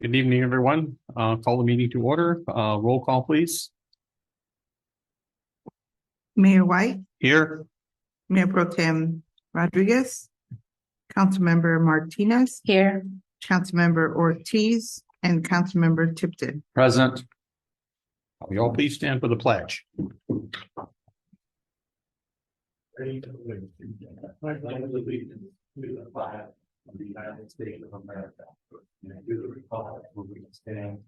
Good evening, everyone. Call the meeting to order. Roll call, please. Mayor White, Here. Mayor Pro Tem Rodriguez, Councilmember Martinez, Here. Councilmember Ortiz, and Councilmember Tipton. Present. We all please stand for the pledge. To the flag of the United States of America, and to the republic for which it stands,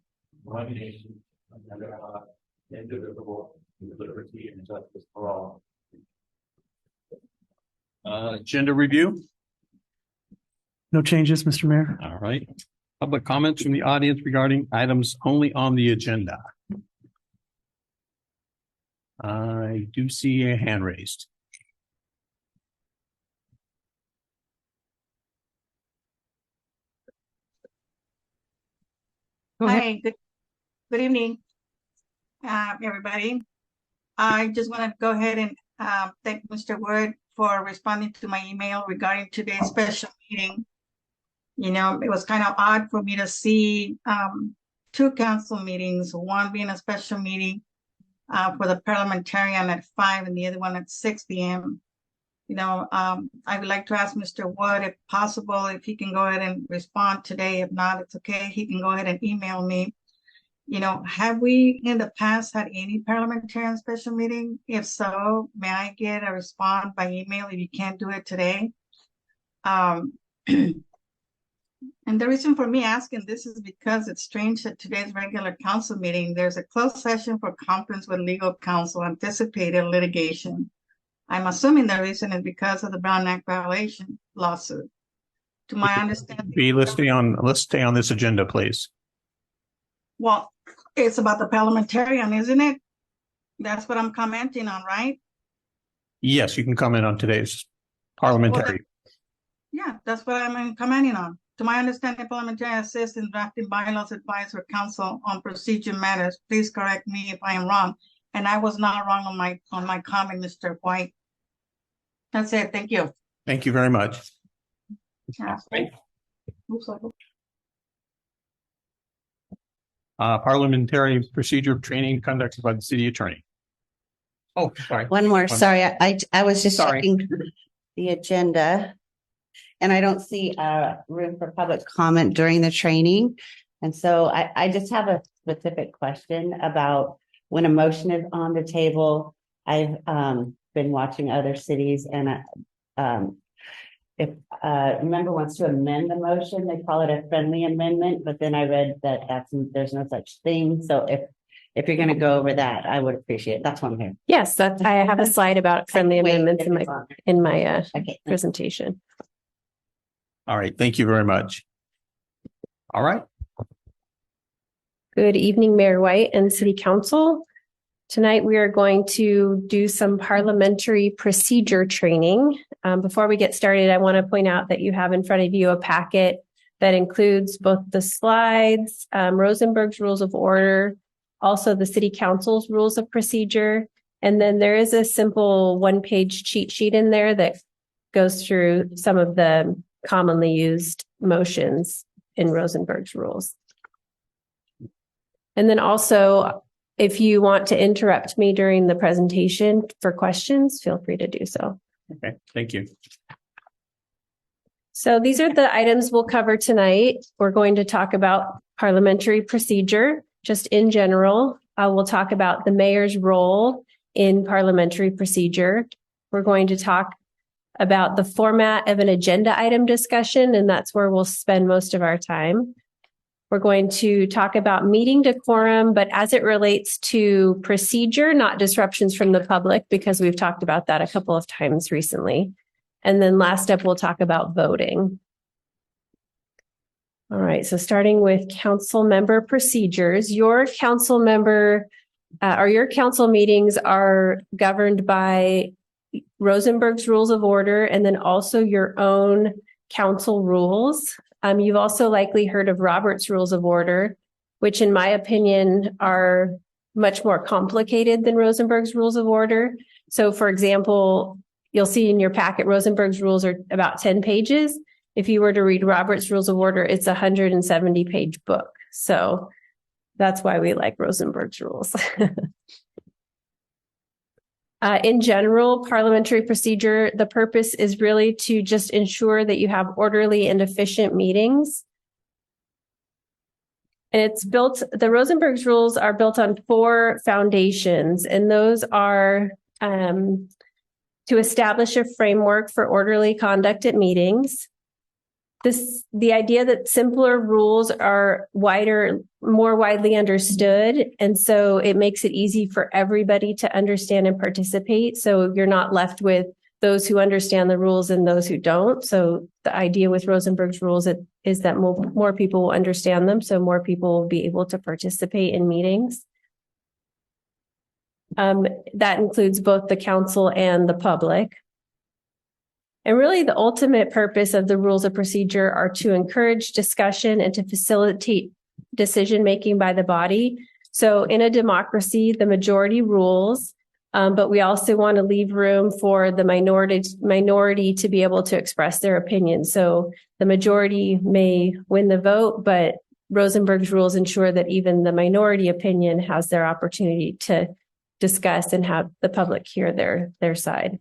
one nation, under God, indivisible, with liberty and justice for all. Agenda review. No changes, Mr. Mayor. All right. Public comments from the audience regarding items only on the agenda. I do see a hand raised. Hi, good evening, everybody. I just want to go ahead and thank Mr. Wood for responding to my email regarding today's special meeting. You know, it was kind of odd for me to see two council meetings, one being a special meeting for the parliamentarian at 5 and the other one at 6 p.m. You know, I would like to ask Mr. Wood, if possible, if he can go ahead and respond today. If not, it's okay. He can go ahead and email me. You know, have we in the past had any parliamentarian special meeting? If so, may I get a response by email if you can't do it today? And the reason for me asking this is because it's strange that today's regular council meeting, there's a closed session for conference with legal counsel, anticipated litigation. I'm assuming the reason is because of the Brown Act violation lawsuit. To my understanding. Let's stay on this agenda, please. Well, it's about the parliamentarian, isn't it? That's what I'm commenting on, right? Yes, you can comment on today's parliamentary. Yeah, that's what I'm commenting on. To my understanding, parliamentarian assists in drafting bylaws, advice, or counsel on procedure matters. Please correct me if I am wrong. And I was not wrong on my comment, Mr. White. That's it. Thank you. Thank you very much. Yeah. Parliamentary procedure training conducted by the city attorney. Oh, sorry. One more. Sorry, I was just Sorry. checking the agenda, and I don't see room for public comment during the training. And so I just have a specific question about when a motion is on the table. I've been watching other cities, and if a member wants to amend the motion, they call it a friendly amendment. But then I read that there's no such thing. So if you're going to go over that, I would appreciate it. That's why I'm here. Yes, I have a slide about friendly amendments in my Okay. presentation. All right. Thank you very much. All right. Good evening, Mayor White and City Council. Tonight, we are going to do some parliamentary procedure training. Before we get started, I want to point out that you have in front of you a packet that includes both the slides, Rosenberg's Rules of Order, also the City Council's Rules of Procedure, and then there is a simple one-page cheat sheet in there that goes through some of the commonly used motions in Rosenberg's rules. And then also, if you want to interrupt me during the presentation for questions, feel free to do so. Okay. Thank you. So these are the items we'll cover tonight. We're going to talk about parliamentary procedure, just in general. We'll talk about the mayor's role in parliamentary procedure. We're going to talk about the format of an agenda item discussion, and that's where we'll spend most of our time. We're going to talk about meeting decorum, but as it relates to procedure, not disruptions from the public, because we've talked about that a couple of times recently. And then last up, we'll talk about voting. All right, so starting with council member procedures, your council member or your council meetings are governed by Rosenberg's Rules of Order and then also your own council rules. You've also likely heard of Robert's Rules of Order, which in my opinion are much more complicated than Rosenberg's Rules of Order. So for example, you'll see in your packet, Rosenberg's rules are about 10 pages. If you were to read Robert's Rules of Order, it's a 170-page book. So that's why we like Rosenberg's rules. In general, parliamentary procedure, the purpose is really to just ensure that you have orderly and efficient meetings. And the Rosenberg's rules are built on 4 foundations, and those are to establish a framework for orderly conduct at meetings. The idea that simpler rules are more widely understood. And so it makes it easy for everybody to understand and participate. So you're not left with those who understand the rules and those who don't. So the idea with Rosenberg's rules is that more people will understand them. So more people will be able to participate in meetings. That includes both the council and the public. And really the ultimate purpose of the rules of procedure are to encourage discussion and to facilitate decision-making by the body. So in a democracy, the majority rules, but we also want to leave room for the minority to be able to express their opinion. So the majority may win the vote, but Rosenberg's rules ensure that even the minority opinion has their opportunity to discuss and have the public hear their side.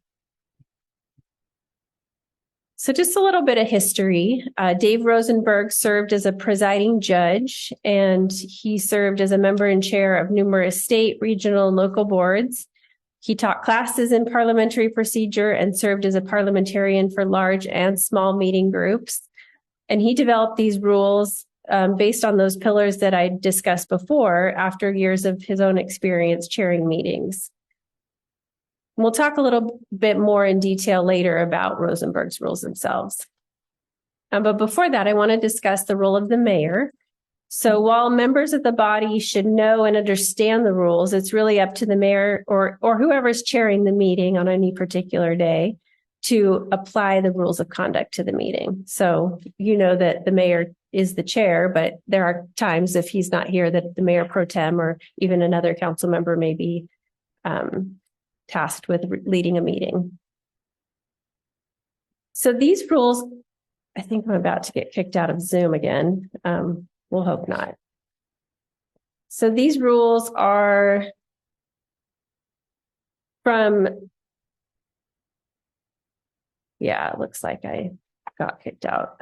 So just a little bit of history. Dave Rosenberg served as a presiding judge, and he served as a member and chair of numerous state, regional, and local boards. He taught classes in parliamentary procedure and served as a parliamentarian for large and small meeting groups. And he developed these rules based on those pillars that I discussed before after years of his own experience chairing meetings. We'll talk a little bit more in detail later about Rosenberg's rules themselves. But before that, I want to discuss the role of the mayor. So while members of the body should know and understand the rules, it's really up to the mayor or whoever's chairing the meeting on any particular day to apply the rules of conduct to the meeting. So you know that the mayor is the chair, but there are times if he's not here that the mayor pro tem or even another council member may be tasked with leading a meeting. So these rules, I think I'm about to get kicked out of Zoom again. We'll hope not. So these rules are from, yeah, it looks like I got kicked out.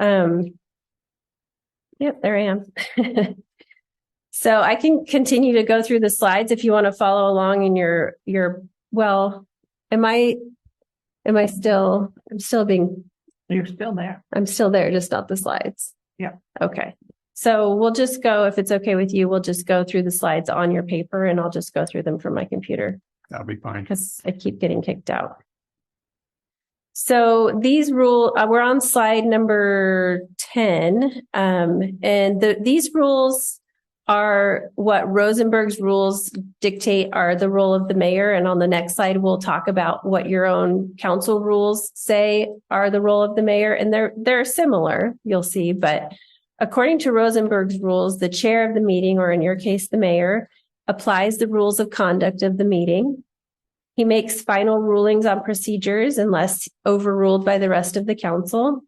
Yep, there I am. So I can continue to go through the slides if you want to follow along in your well, I'm still being. You're still there. I'm still there, just not the slides. Yeah. Okay. So we'll just go, if it's okay with you, we'll just go through the slides on your paper and I'll just go through them from my computer That'll be fine. because I keep getting kicked out. So these rules, we're on slide number 10. And these rules are what Rosenberg's rules dictate are the role of the mayor. And on the next slide, we'll talk about what your own council rules say are the role of the mayor. And they're similar, you'll see. But according to Rosenberg's rules, the chair of the meeting, or in your case, the mayor, applies the rules of conduct of the meeting. He makes final rulings on procedures unless overruled by the rest of the council.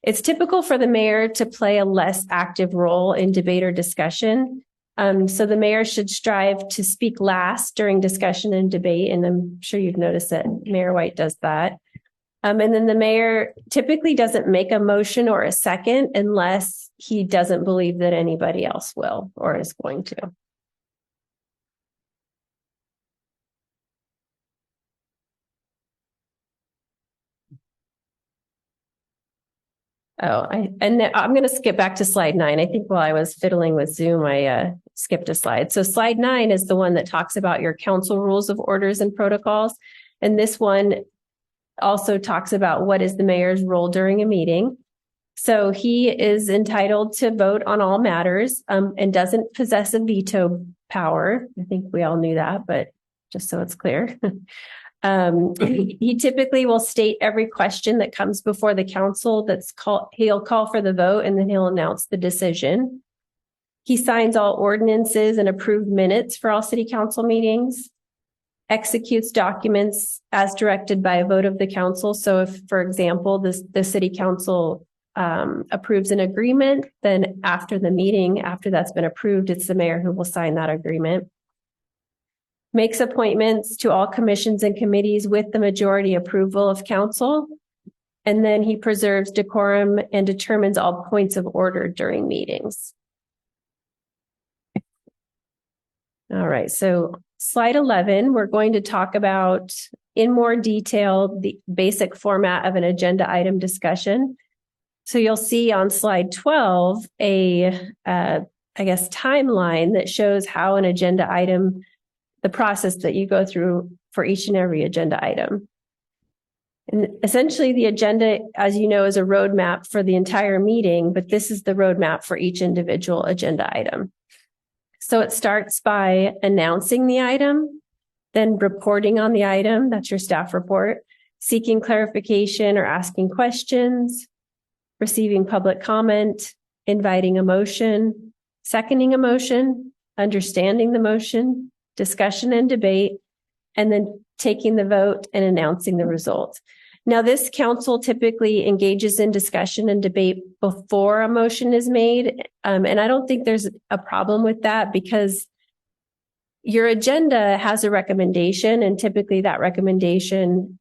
It's typical for the mayor to play a less active role in debate or discussion. So the mayor should strive to speak last during discussion and debate. And I'm sure you've noticed that Mayor White does that. And then the mayor typically doesn't make a motion or a second unless he doesn't believe that anybody else will or is going to. I'm going to skip back to slide 9. I think while I was fiddling with Zoom, I skipped a slide. So slide 9 is the one that talks about your council rules of orders and protocols. And this one also talks about what is the mayor's role during a meeting. So he is entitled to vote on all matters and doesn't possess a veto power. I think we all knew that, but just so it's clear. He typically will state every question that comes before the council he'll call for the vote and then he'll announce the decision. He signs all ordinances and approved minutes for all city council meetings, executes documents as directed by a vote of the council. So if, for example, the city council approves an agreement, then after the meeting, after that's been approved, it's the mayor who will sign that agreement. Makes appointments to all commissions and committees with the majority approval of council. And then he preserves decorum and determines all points of order during meetings. All right, so slide 11, we're going to talk about in more detail the basic format of an agenda item discussion. So you'll see on slide 12 a timeline that shows how an agenda item, the process that you go through for each and every agenda item. And essentially the agenda, as you know, is a roadmap for the entire meeting, but this is the roadmap for each individual agenda item. So it starts by announcing the item, then reporting on the item, that's your staff report, seeking clarification or asking questions, receiving public comment, inviting a motion, seconding a motion, understanding the motion, discussion and debate, and then taking the vote and announcing the result. Now, this council typically engages in discussion and debate before a motion is made. And I don't think there's a problem with that because your agenda has a recommendation, and typically that recommendation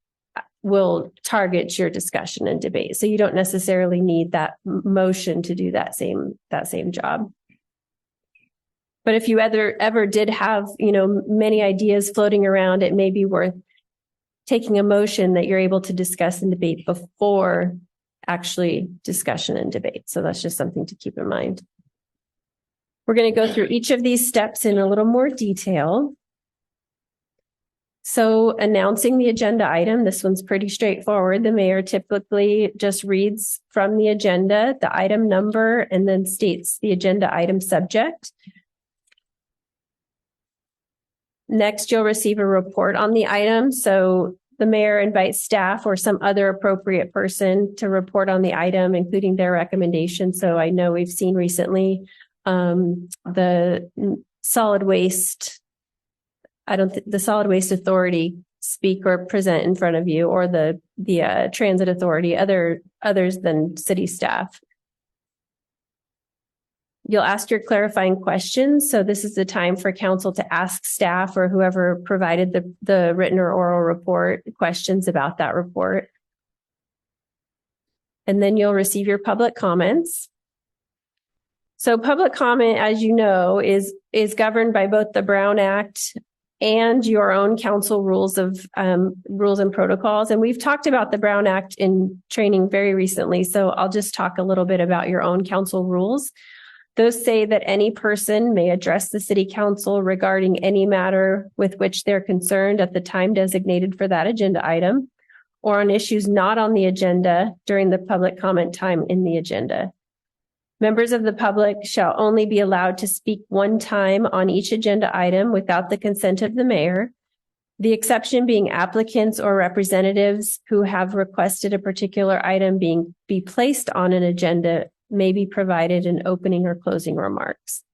will target your discussion and debate. So you don't necessarily need that motion to do that same job. But if you ever did have, many ideas floating around, it may be worth taking a motion that you're able to discuss and debate before actually discussion and debate. So that's just something to keep in mind. We're going to go through each of these steps in a little more detail. So announcing the agenda item, this one's pretty straightforward. The mayor typically just reads from the agenda, the item number, and then states the agenda item subject. Next, you'll receive a report on the item. So the mayor invites staff or some other appropriate person to report on the item, including their recommendation. So I know we've seen recently the solid waste, the Solid Waste Authority speak or present in front of you, or the Transit Authority, others than city staff. You'll ask your clarifying questions. So this is the time for council to ask staff or whoever provided the written or oral report questions about that report. And then you'll receive your public comments. So public comment, as you know, is governed by both the Brown Act and your own council rules and protocols. And we've talked about the Brown Act in training very recently. So I'll just talk a little bit about your own council rules. Those say that any person may address the city council regarding any matter with which they're concerned at the time designated for that agenda item, or on issues not on the agenda during the public comment time in the agenda. Members of the public shall only be allowed to speak one time on each agenda item without the consent of the mayor, the exception being applicants or representatives who have requested a particular item be placed on an agenda may be provided in opening or closing remarks.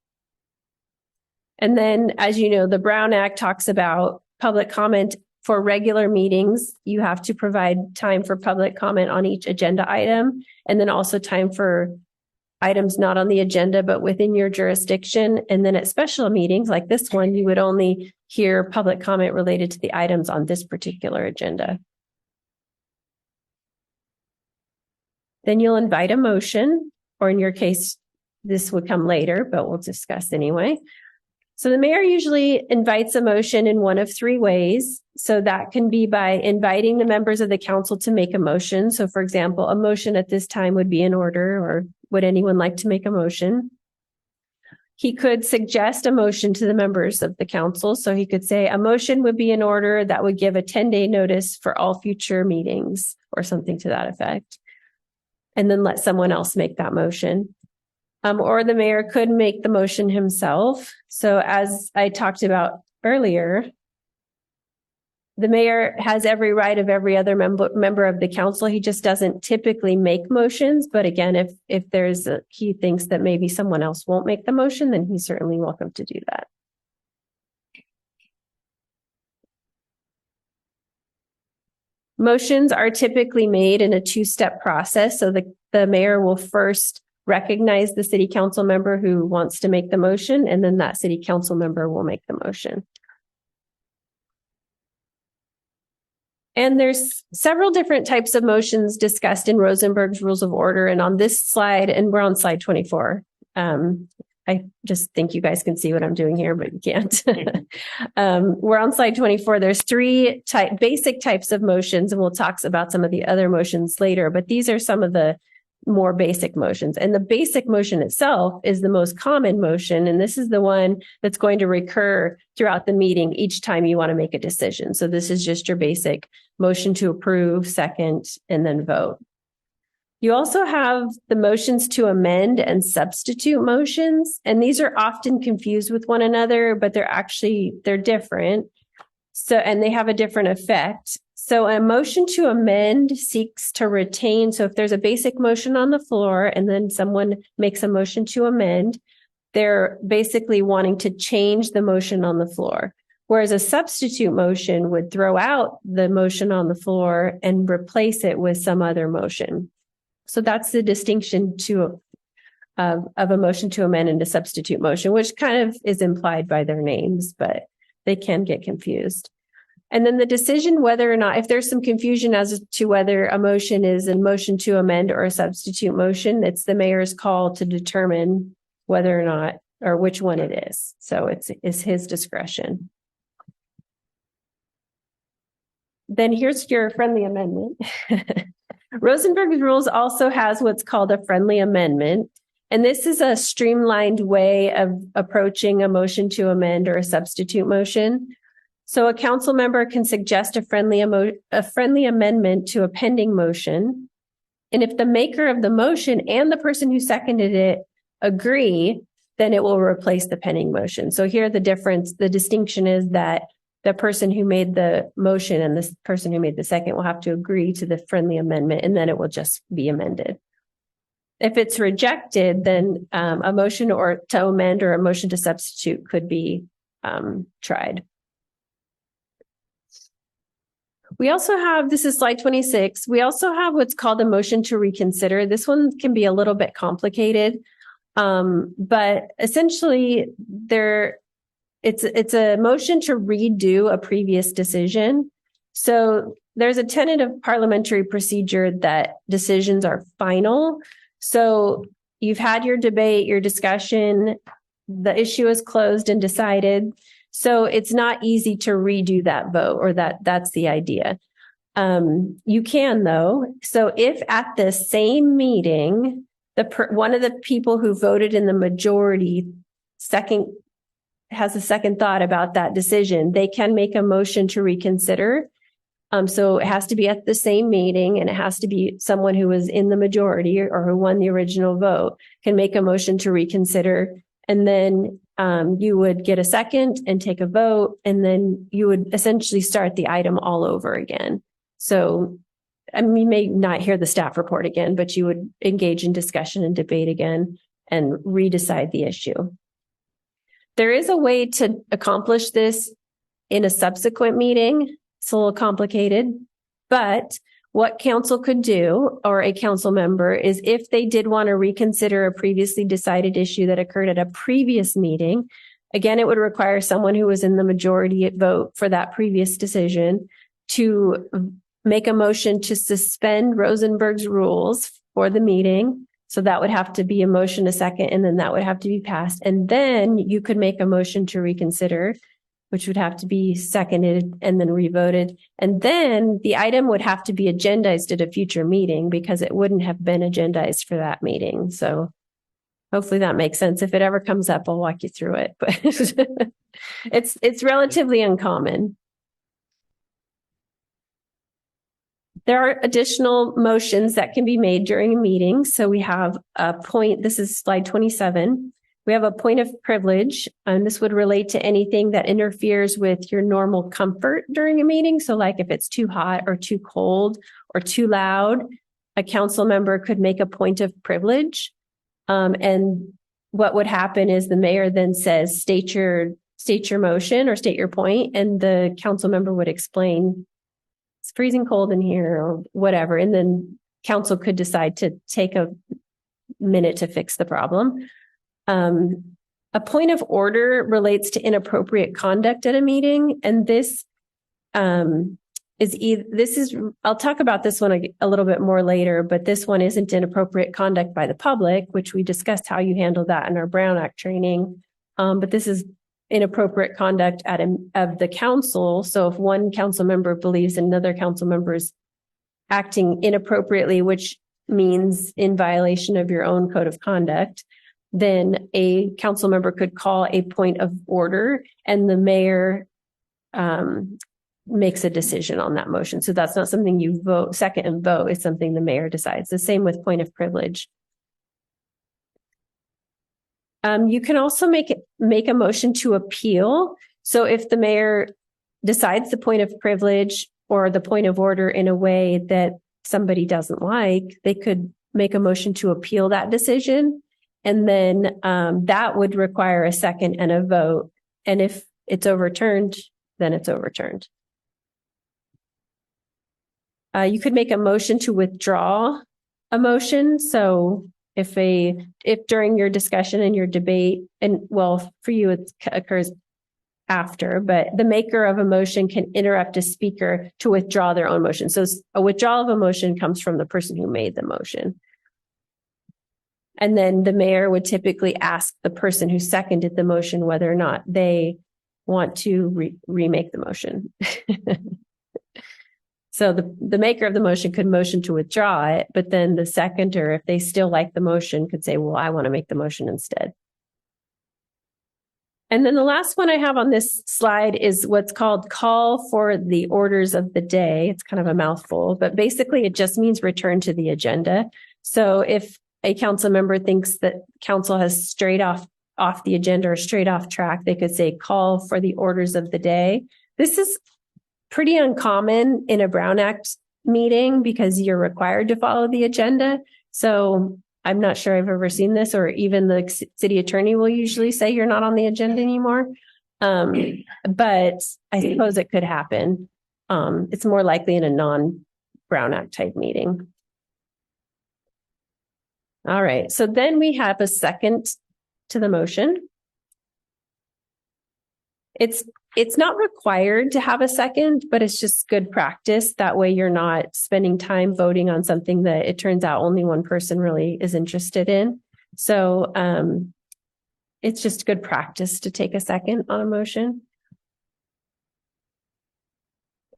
And then, as you know, the Brown Act talks about public comment for regular meetings. You have to provide time for public comment on each agenda item, and then also time for items not on the agenda, but within your jurisdiction. And then at special meetings like this one, you would only hear public comment related to the items on this particular agenda. Then you'll invite a motion, or in your case, this would come later, but we'll discuss anyway. So the mayor usually invites a motion in one of three ways. So that can be by inviting the members of the council to make a motion. So for example, a motion at this time would be in order, or would anyone like to make a motion? He could suggest a motion to the members of the council. So he could say a motion would be in order that would give a 10-day notice for all future meetings, or something to that effect. And then let someone else make that motion. Or the mayor could make the motion himself. So as I talked about earlier, the mayor has every right of every other member of the council. He just doesn't typically make motions. But again, if he thinks that maybe someone else won't make the motion, then he's certainly welcome to do that. Motions are typically made in a two-step process. So the mayor will first recognize the city council member who wants to make the motion, and then that city council member will make the motion. And there's several different types of motions discussed in Rosenberg's Rules of Order. And on this slide, and we're on slide 24. I just think you guys can see what I'm doing here, but you can't. We're on slide 24. There's three basic types of motions, and we'll talk about some of the other motions later, but these are some of the more basic motions. And the basic motion itself is the most common motion. And this is the one that's going to recur throughout the meeting each time you want to make a decision. So this is just your basic motion to approve, second, and then vote. You also have the motions to amend and substitute motions. And these are often confused with one another, but they're different. So, and they have a different effect. So a motion to amend seeks to retain. So if there's a basic motion on the floor and then someone makes a motion to amend, they're basically wanting to change the motion on the floor. Whereas a substitute motion would throw out the motion on the floor and replace it with some other motion. So that's the distinction of a motion to amend and a substitute motion, which kind of is implied by their names, but they can get confused. And then the decision whether or not, if there's some confusion as to whether a motion is a motion to amend or a substitute motion, it's the mayor's call to determine whether or not, or which one it is. So it's his discretion. Then here's your friendly amendment. Rosenberg's rules also has what's called a friendly amendment. And this is a streamlined way of approaching a motion to amend or a substitute motion. So a council member can suggest a friendly amendment to a pending motion. And if the maker of the motion and the person who seconded it agree, then it will replace the pending motion. So here the distinction is that the person who made the motion and the person who made the second will have to agree to the friendly amendment, and then it will just be amended. If it's rejected, then a motion to amend or a motion to substitute could be tried. We also have, this is slide 26, we also have what's called a motion to reconsider. This one can be a little bit complicated, but essentially it's a motion to redo a previous decision. So there's a tenet of parliamentary procedure that decisions are final. So you've had your debate, your discussion, the issue is closed and decided. So it's not easy to redo that vote, or that's the idea. You can though. So if at the same meeting, one of the people who voted in the majority has a second thought about that decision, they can make a motion to reconsider. So it has to be at the same meeting, and it has to be someone who was in the majority or who won the original vote can make a motion to reconsider. And then you would get a second and take a vote, and then you would essentially start the item all over again. So you may not hear the staff report again, but you would engage in discussion and debate again and redecide the issue. There is a way to accomplish this in a subsequent meeting. It's a little complicated, but what council could do, or a council member, is if they did want to reconsider a previously decided issue that occurred at a previous meeting, again, it would require someone who was in the majority vote for that previous decision to make a motion to suspend Rosenberg's rules for the meeting. So that would have to be a motion, a second, and then that would have to be passed. And then you could make a motion to reconsider, which would have to be seconded and then revoted. And then the item would have to be agendized at a future meeting because it wouldn't have been agendized for that meeting. So hopefully that makes sense. If it ever comes up, I'll walk you through it, but it's relatively uncommon. There are additional motions that can be made during a meeting. So we have a point, this is slide 27. We have a point of privilege, and this would relate to anything that interferes with your normal comfort during a meeting. So like if it's too hot or too cold or too loud, a council member could make a point of privilege. And what would happen is the mayor then says, state your motion or state your point, and the council member would explain, it's freezing cold in here or whatever. And then council could decide to take a minute to fix the problem. A point of order relates to inappropriate conduct at a meeting, and this I'll talk about this one a little bit more later, but this one isn't inappropriate conduct by the public, which we discussed how you handle that in our Brown Act training. But this is inappropriate conduct of the council. So if one council member believes another council member is acting inappropriately, which means in violation of your own code of conduct, then a council member could call a point of order and the mayor makes a decision on that motion. So that's not something you vote, second and vote. It's something the mayor decides. The same with point of privilege. You can also make a motion to appeal. So if the mayor decides the point of privilege or the point of order in a way that somebody doesn't like, they could make a motion to appeal that decision. And then that would require a second and a vote. And if it's overturned, then it's overturned. You could make a motion to withdraw a motion. So if during your discussion and your debate, and well, for you, it occurs after, but the maker of a motion can interrupt a speaker to withdraw their own motion. So a withdrawal of a motion comes from the person who made the motion. And then the mayor would typically ask the person who seconded the motion whether or not they want to remake the motion. So the maker of the motion could motion to withdraw it, but then the seconder, if they still like the motion, could say, well, I want to make the motion instead. And then the last one I have on this slide is what's called call for the orders of the day. It's kind of a mouthful, but basically it just means return to the agenda. So if a council member thinks that council has strayed off the agenda or straight off track, they could say call for the orders of the day. This is pretty uncommon in a Brown Act meeting because you're required to follow the agenda. So I'm not sure I've ever seen this, or even the city attorney will usually say you're not on the agenda anymore. But I suppose it could happen. It's more likely in a non-Brown Act type meeting. All right, so then we have a second to the motion. It's not required to have a second, but it's just good practice. That way you're not spending time voting on something that it turns out only one person really is interested in. So it's just good practice to take a second on a motion.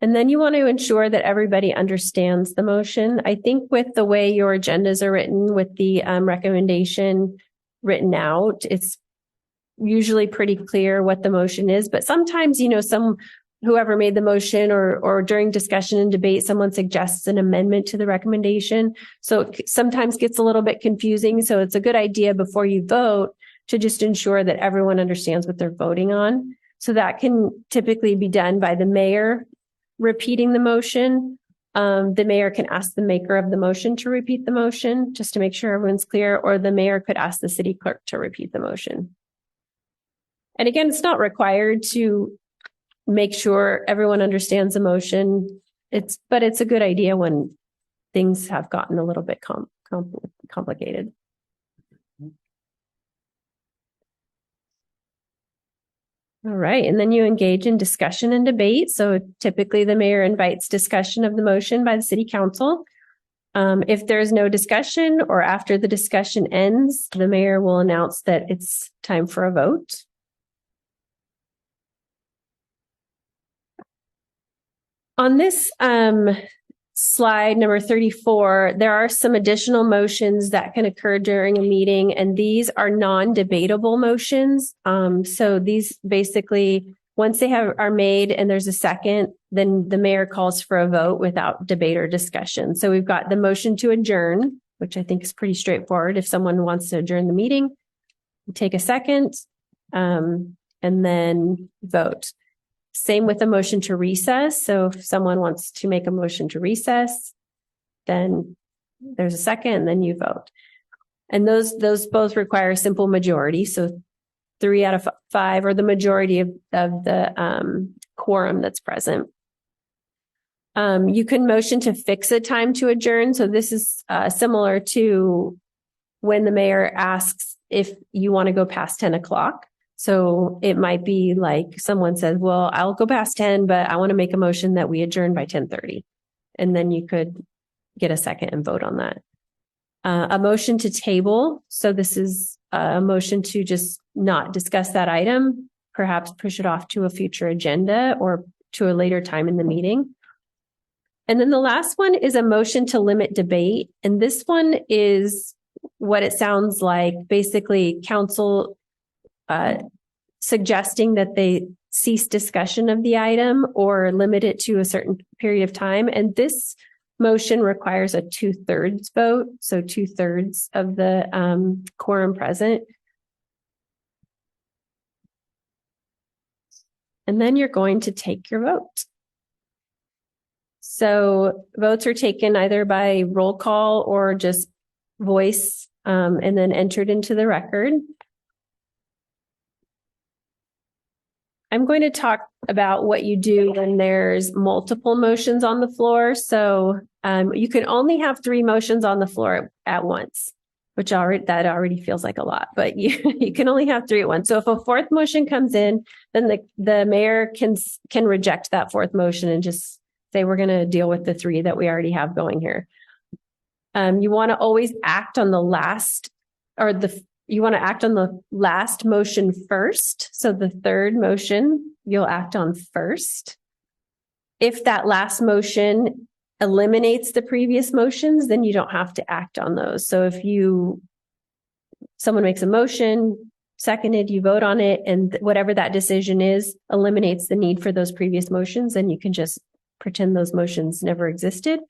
And then you want to ensure that everybody understands the motion. I think with the way your agendas are written, with the recommendation written out, it's usually pretty clear what the motion is, but sometimes, whoever made the motion or during discussion and debate, someone suggests an amendment to the recommendation. So it sometimes gets a little bit confusing. So it's a good idea before you vote to just ensure that everyone understands what they're voting on. So that can typically be done by the mayor repeating the motion. The mayor can ask the maker of the motion to repeat the motion just to make sure everyone's clear, or the mayor could ask the city clerk to repeat the motion. And again, it's not required to make sure everyone understands the motion. But it's a good idea when things have gotten a little bit complicated. All right, and then you engage in discussion and debate. So typically the mayor invites discussion of the motion by the city council. If there's no discussion or after the discussion ends, the mayor will announce that it's time for a vote. On this slide number 34, there are some additional motions that can occur during a meeting, and these are non-debatable motions. So these basically, once they are made and there's a second, then the mayor calls for a vote without debate or discussion. So we've got the motion to adjourn, which I think is pretty straightforward. If someone wants to adjourn the meeting, take a second, and then vote. Same with the motion to recess. So if someone wants to make a motion to recess, then there's a second, and then you vote. And those both require a simple majority. So 3 out of 5, or the majority of the quorum that's present. You can motion to fix a time to adjourn. So this is similar to when the mayor asks if you want to go past 10 o'clock. So it might be like someone says, well, I'll go past 10, but I want to make a motion that we adjourn by 10:30. And then you could get a second and vote on that. A motion to table. So this is a motion to just not discuss that item, perhaps push it off to a future agenda or to a later time in the meeting. And then the last one is a motion to limit debate. And this one is what it sounds like, basically council suggesting that they cease discussion of the item or limit it to a certain period of time. And this motion requires a 2/3 vote. So 2/3 of the quorum present. And then you're going to take your vote. So votes are taken either by roll call or just voice and then entered into the record. I'm going to talk about what you do when there's multiple motions on the floor. So you can only have 3 motions on the floor at once, which already feels like a lot, but you can only have 3 at once. So if a 4th motion comes in, then the mayor can reject that 4th motion and just say, we're going to deal with the 3 that we already have going here. You want to always act on the last motion first. So the 3rd motion you'll act on first. If that last motion eliminates the previous motions, then you don't have to act on those. So if someone makes a motion, seconded, you vote on it, and whatever that decision is eliminates the need for those previous motions, then you can just pretend those motions never existed.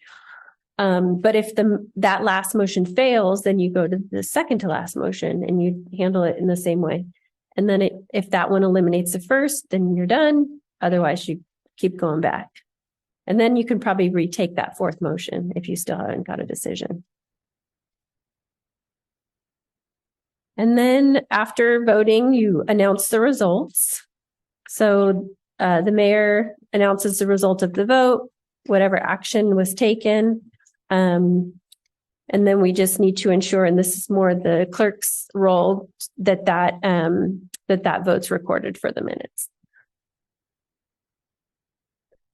But if that last motion fails, then you go to the second to last motion and you handle it in the same way. And then if that one eliminates the first, then you're done. Otherwise, you keep going back. And then you can probably retake that 4th motion if you still haven't got a decision. And then after voting, you announce the results. So the mayor announces the result of the vote, whatever action was taken. And then we just need to ensure, and this is more the clerk's role, that vote's recorded for the minutes.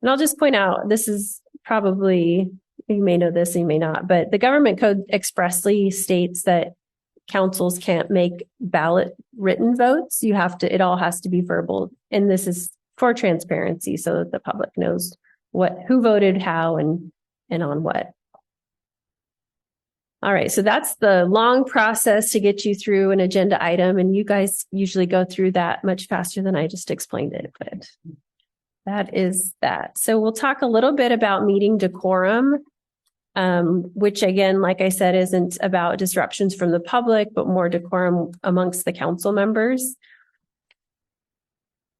And I'll just point out, this is probably, you may know this, you may not, but the government code expressly states that councils can't make ballot written votes. It all has to be verbal. And this is for transparency so that the public knows who voted how and on what. All right, so that's the long process to get you through an agenda item, and you guys usually go through that much faster than I just explained it, but that is that. So we'll talk a little bit about meeting decorum, which again, like I said, isn't about disruptions from the public, but more decorum amongst the council members.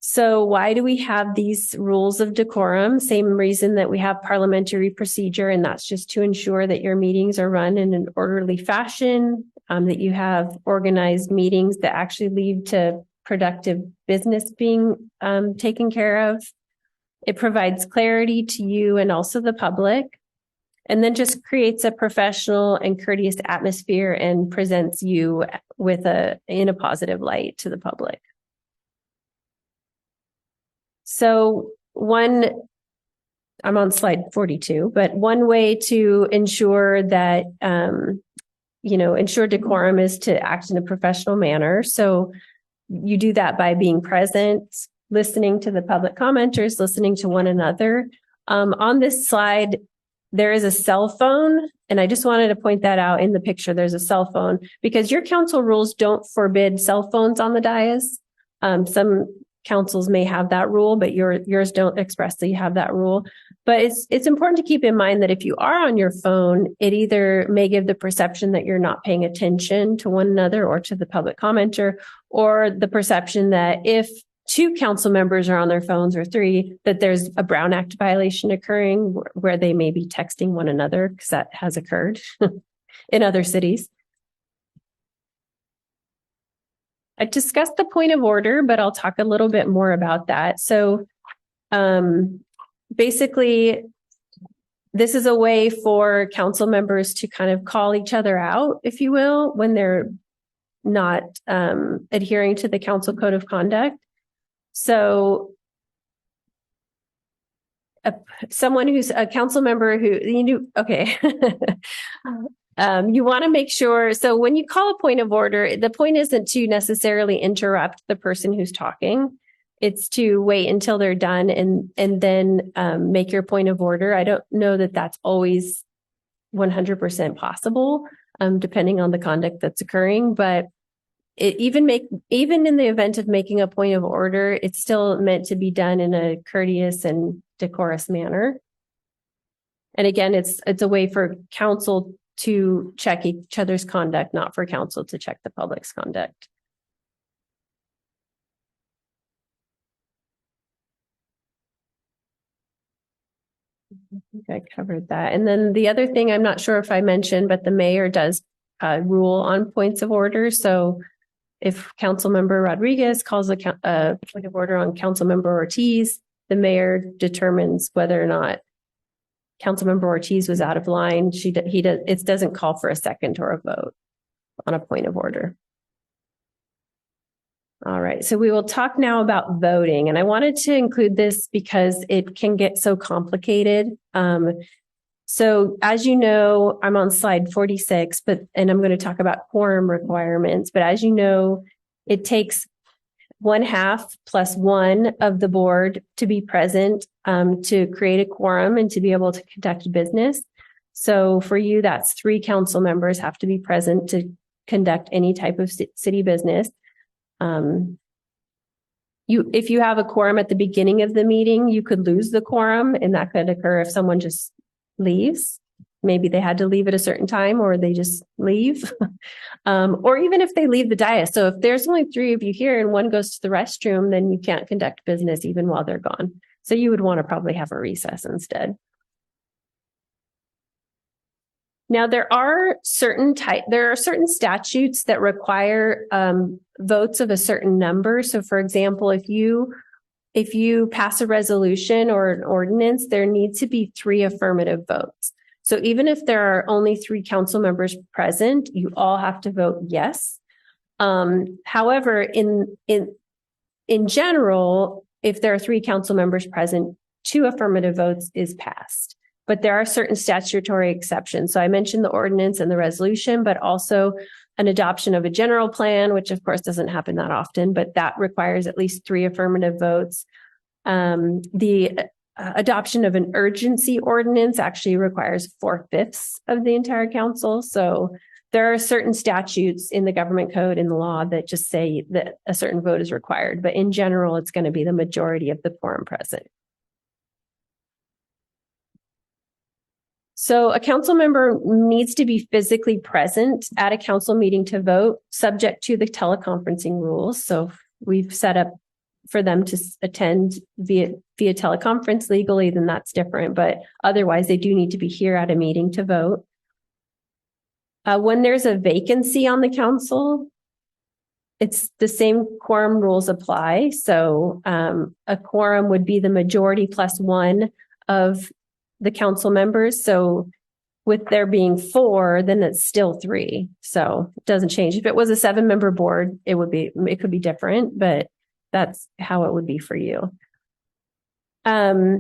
So why do we have these rules of decorum? Same reason that we have parliamentary procedure, and that's just to ensure that your meetings are run in an orderly fashion, that you have organized meetings that actually lead to productive business being taken care of. It provides clarity to you and also the public, and then just creates a professional and courteous atmosphere and presents you in a positive light to the public. So I'm on slide 42, but one way to ensure that, ensure decorum is to act in a professional manner. So you do that by being present, listening to the public commenters, listening to one another. On this slide, there is a cell phone, and I just wanted to point that out in the picture. There's a cell phone because your council rules don't forbid cell phones on the dais. Some councils may have that rule, but yours don't expressly have that rule. But it's important to keep in mind that if you are on your phone, it either may give the perception that you're not paying attention to one another or to the public commenter, or the perception that if 2 council members are on their phones or 3, that there's a Brown Act violation occurring where they may be texting one another, because that has occurred in other cities. I discussed the point of order, but I'll talk a little bit more about that. So basically, this is a way for council members to kind of call each other out, if you will, when they're not adhering to the council code of conduct. So someone who's a council member who you want to make sure. So when you call a point of order, the point isn't to necessarily interrupt the person who's talking. It's to wait until they're done and then make your point of order. I don't know that that's always 100% possible, depending on the conduct that's occurring. But even in the event of making a point of order, it's still meant to be done in a courteous and decorous manner. And again, it's a way for council to check each other's conduct, not for council to check the public's conduct. I think I covered that. And then the other thing, I'm not sure if I mentioned, but the mayor does rule on points of order. So if Councilmember Rodriguez calls a point of order on Councilmember Ortiz, the mayor determines whether or not Councilmember Ortiz was out of line. It doesn't call for a second or a vote on a point of order. All right, so we will talk now about voting. And I wanted to include this because it can get so complicated. So as you know, I'm on slide 46, and I'm going to talk about quorum requirements. But as you know, it takes 1/2 plus 1 of the board to be present to create a quorum and to be able to conduct business. So for you, that's 3 council members have to be present to conduct any type of city business. If you have a quorum at the beginning of the meeting, you could lose the quorum, and that could occur if someone just leaves. Maybe they had to leave at a certain time, or they just leave, or even if they leave the dais. So if there's only 3 of you here and one goes to the restroom, then you can't conduct business even while they're gone. So you would want to probably have a recess instead. Now, there are certain statutes that require votes of a certain number. So for example, if you pass a resolution or an ordinance, there needs to be 3 affirmative votes. So even if there are only 3 council members present, you all have to vote yes. However, in general, if there are 3 council members present, 2 affirmative votes is passed. But there are certain statutory exceptions. So I mentioned the ordinance and the resolution, but also an adoption of a general plan, which of course doesn't happen that often, but that requires at least 3 affirmative votes. The adoption of an urgency ordinance actually requires 4/5 of the entire council. So there are certain statutes in the government code and the law that just say that a certain vote is required. But in general, it's going to be the majority of the quorum present. So a council member needs to be physically present at a council meeting to vote, subject to the teleconferencing rules. So we've set up for them to attend via teleconference. Legally, then that's different, but otherwise they do need to be here at a meeting to vote. When there's a vacancy on the council, it's the same quorum rules apply. So a quorum would be the majority plus 1 of the council members. So with there being 4, then it's still 3. So it doesn't change. If it was a 7-member board, it could be different, but that's how it would be for you. A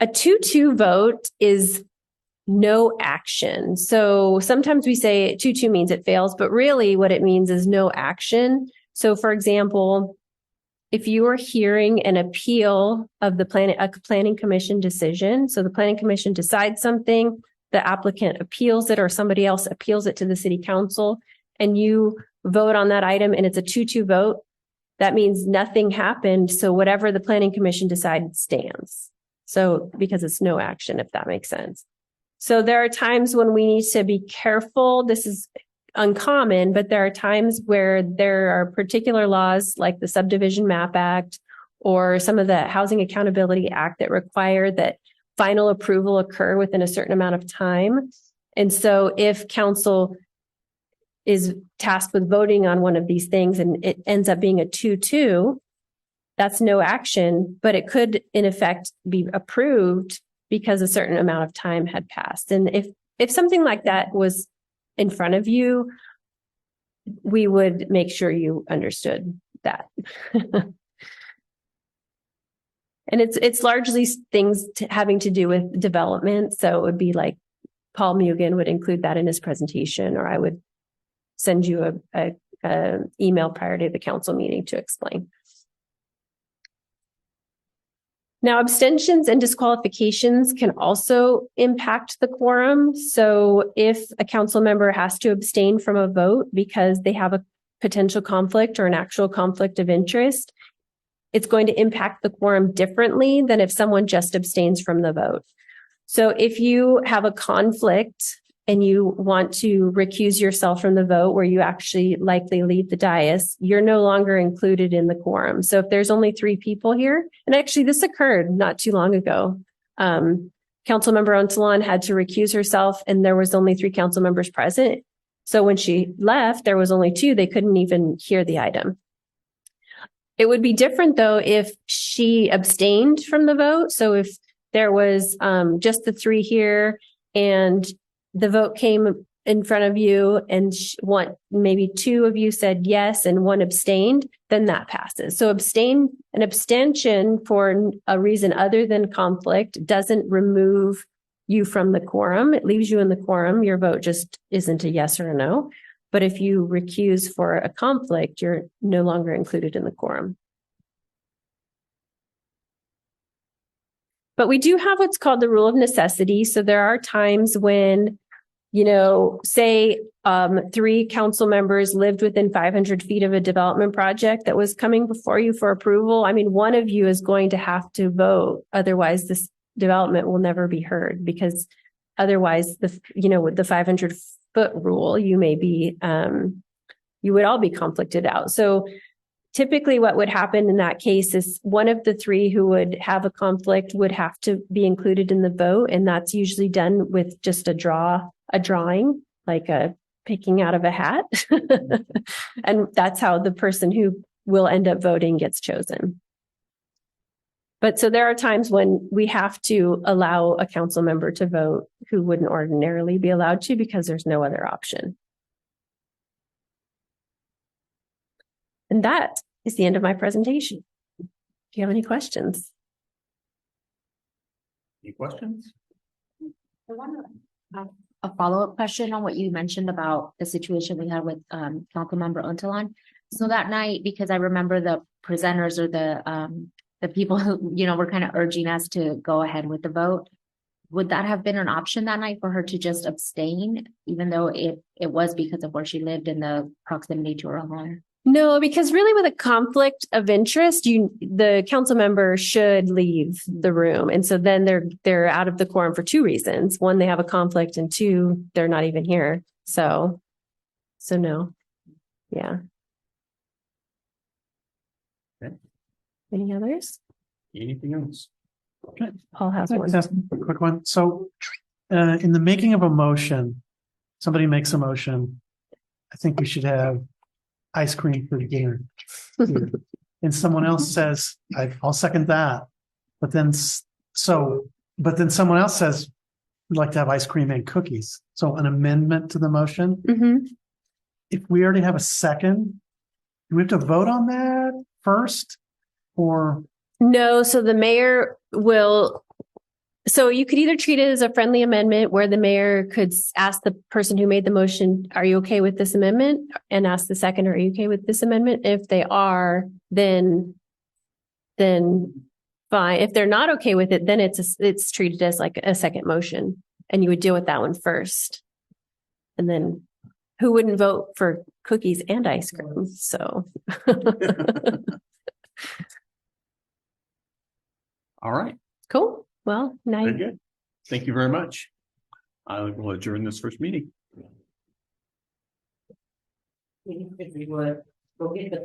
2-2 vote is no action. So sometimes we say 2-2 means it fails, but really what it means is no action. So for example, if you are hearing an appeal of a planning commission decision, so the planning commission decides something, the applicant appeals it or somebody else appeals it to the city council, and you vote on that item and it's a 2-2 vote, that means nothing happened. So whatever the planning commission decided stands. So because it's no action, if that makes sense. So there are times when we need to be careful. This is uncommon, but there are times where there are particular laws like the Subdivision Map Act or some of the Housing Accountability Act that require that final approval occur within a certain amount of time. And so if council is tasked with voting on one of these things and it ends up being a 2-2, that's no action, but it could in effect be approved because a certain amount of time had passed. And if something like that was in front of you, we would make sure you understood that. And it's largely things having to do with development. So it would be like Paul Mugen would include that in his presentation, or I would send you a email prior to the council meeting to explain. Now, abstentions and disqualifications can also impact the quorum. So if a council member has to abstain from a vote because they have a potential conflict or an actual conflict of interest, it's going to impact the quorum differently than if someone just abstains from the vote. So if you have a conflict and you want to recuse yourself from the vote where you actually likely lead the dais, you're no longer included in the quorum. So if there's only 3 people here, and actually this occurred not too long ago, Councilmember Ontilan had to recuse herself and there was only 3 council members present. So when she left, there was only 2. They couldn't even hear the item. It would be different though if she abstained from the vote. So if there was just the 3 here and the vote came in front of you and maybe 2 of you said yes and 1 abstained, then that passes. So an abstention for a reason other than conflict doesn't remove you from the quorum. It leaves you in the quorum. Your vote just isn't a yes or a no. But if you recuse for a conflict, you're no longer included in the quorum. But we do have what's called the rule of necessity. So there are times when, say 3 council members lived within 500 feet of a development project that was coming before you for approval. I mean, one of you is going to have to vote. Otherwise, this development will never be heard, because otherwise, with the 500-foot rule, you would all be conflicted out. So typically what would happen in that case is one of the 3 who would have a conflict would have to be included in the vote. And that's usually done with just a drawing, like a picking out of a hat. And that's how the person who will end up voting gets chosen. But so there are times when we have to allow a council member to vote who wouldn't ordinarily be allowed to, because there's no other option. And that is the end of my presentation. Do you have any questions? Any questions? I want to have a follow-up question on what you mentioned about the situation we had with Councilmember Ontilan. So that night, because I remember the presenters or the people who, were kind of urging us to go ahead with the vote, would that have been an option that night for her to just abstain, even though it was because of where she lived and the proximity to her home? No, because really with a conflict of interest, the council member should leave the room. And so then they're out of the quorum for 2 reasons. 1, they have a conflict, and 2, they're not even here. So no. Yeah. Okay. Any others? Anything else? Paul has I'd like one. to ask a quick one. So, in the making of a motion, somebody makes a motion. I think we should have ice cream for dinner. And someone else says, I'll second that. But then someone else says, we'd like to have ice cream and cookies. So an amendment to the motion. Mm-hmm. If we already have a second, do we have to vote on that first? Or No, so the mayor will. So you could either treat it as a friendly amendment where the mayor could ask the person who made the motion, are you okay with this amendment? And ask the second, are you okay with this amendment? If they are, then fine. If they're not okay with it, then it's treated as like a second motion, and you would deal with that one first. And then who wouldn't vote for cookies and ice cream? So. All right. Cool. Well, now Very good. Thank you very much. I will adjourn this first meeting. If we would go get the